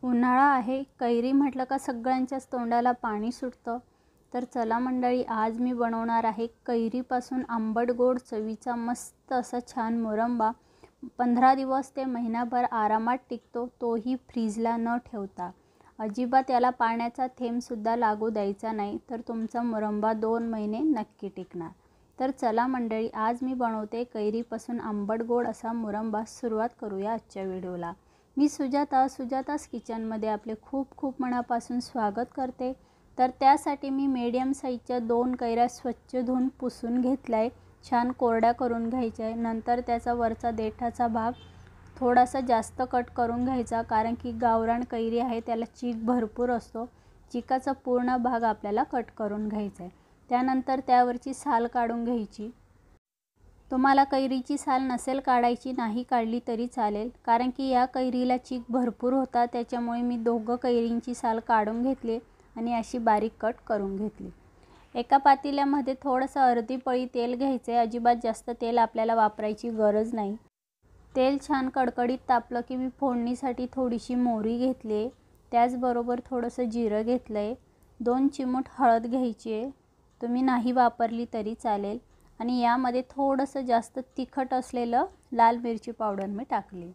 उन्हाळा आहे, कैरी म्हटलं का सगळ्यांच्याच तोंडाला पाणी सुटतं. तर चला मंडळी, आज मी बनवणार आहे कैरीपासून आंबट गोड चवीचा मस्त असा छान मुरंबा. 15 दिवस ते महिनाभर आरामात टिकतो, तोही फ्रीजला न ठेवता. अजिबात याला पाण्याचा थेंबसुद्धा लागू द्यायचा नाही, तर तुमचा मुरंबा 2 महिने नक्की टिकणार. तर चला मंडळी, आज मी बनवते कैरीपासून आंबट गोड असा मुरंबा. सुरुवात करूया आजच्या व्हिडिओला. मी सुजातास किचनमध्ये आपले खूप खूप मनापासून स्वागत करते. तर त्यासाठी मी मीडियम साईजच्या 2 कैऱ्या स्वच्छ धुवून पुसून घेतल्या आहे. छान कोरड्या करून घ्यायच्या आहे. नंतर त्याचा वरचा देठाचा भाग थोडासा जास्त कट करून घ्यायचा, कारण की गावरान कैरी आहे त्याला चीक भरपूर असतो. चिकाचा पूर्ण भाग आपल्याला कट करून घ्यायचा आहे. त्यानंतर त्यावरची साल काढून घ्यायची. तुम्हाला कैरीची साल नसेल काढायची, नाही काढली तरी चालेल, कारण की या कैरीला चीक भरपूर होता. त्याच्यामुळे मी 2 कैरींची साल काढून घेतली आणि अशी बारीक कट करून घेतली. एका पातेल्यामध्ये थोडंसं अर्धी पळी तेल घ्यायचे. अजिबात जास्त तेल आपल्याला वापरायची गरज नाही. तेल छान कडकडीत तापलं की मी फोडणीसाठी थोडीशी मोहरी घेतली आहे. त्याचबरोबर थोडंसं जिरं घेतलं आहे. 2 चिमूट हळद घ्यायची आहे, तुम्ही नाही वापरली तरी चालेल. आणि यामध्ये थोडंसं जास्त तिखट असलेलं लाल मिरची पावडर मी टाकली.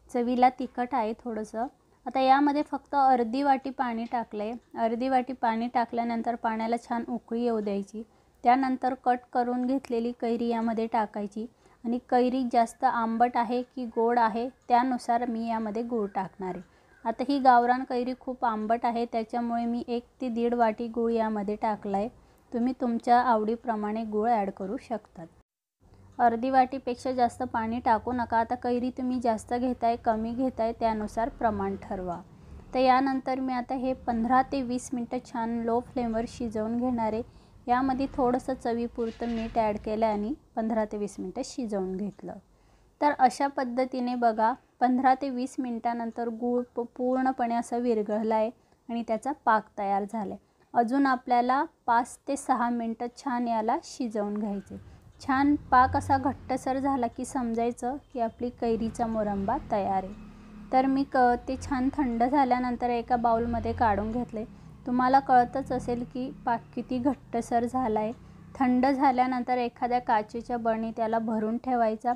चवीला तिखट आहे थोडंसं. आता यामध्ये फक्त अर्धी वाटी पाणी टाकलं आहे. अर्धी वाटी पाणी टाकल्यानंतर पाण्याला छान उकळी येऊ द्यायची. त्यानंतर कट करून घेतलेली कैरी यामध्ये टाकायची. आणि कैरी जास्त आंबट आहे की गोड आहे त्यानुसार मी यामध्ये गूळ टाकणार आहे. आता ही गावरान कैरी खूप आंबट आहे, त्याच्यामुळे मी 1 ते 1.5 वाटी गूळ यामध्ये टाकला आहे. तुम्ही तुमच्या आवडीप्रमाणे गूळ ॲड करू शकतात. अर्धी वाटीपेक्षा जास्त पाणी टाकू नका. आता कैरी तुम्ही जास्त घेताय कमी घेताय त्यानुसार प्रमाण ठरवा. तर यानंतर मी आता हे 15 ते 20 मिनटं छान लो फ्लेमवर शिजवून घेणार आहे. यामध्ये थोडंसं चवीपुरतं मीठ ॲड केलं आणि 15 ते 20 मिनटं शिजवून घेतलं. तर अशा पद्धतीने बघा, 15 ते 20 मिनटानंतर गूळ पूर्णपणे असं विरघळला आहे आणि त्याचा पाक तयार झाला आहे. अजून आपल्याला 5 ते 6 मिनटं छान याला शिजवून घ्यायचे. छान पाक असा घट्टसर झाला की समजायचं की आपली कैरीचा मुरंबा तयार आहे. तर मी ते छान थंड झाल्यानंतर एका बाउलमध्ये काढून घेतले. तुम्हाला कळतच असेल की पाक किती घट्टसर झाला आहे. थंड झाल्यानंतर एखाद्या काचेच्या बरणी त्याला भरून ठेवायचा.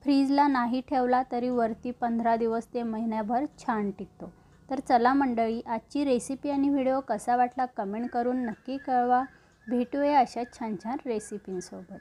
फ्रीजला नाही ठेवला तरी वरती 15 दिवस ते महिन्याभर छान टिकतो. तर चला मंडळी, आजची रेसिपी आणि व्हिडिओ कसा वाटला कमेंट करून नक्की कळवा. भेटूया अशा छान छान रेसिपींसोबत.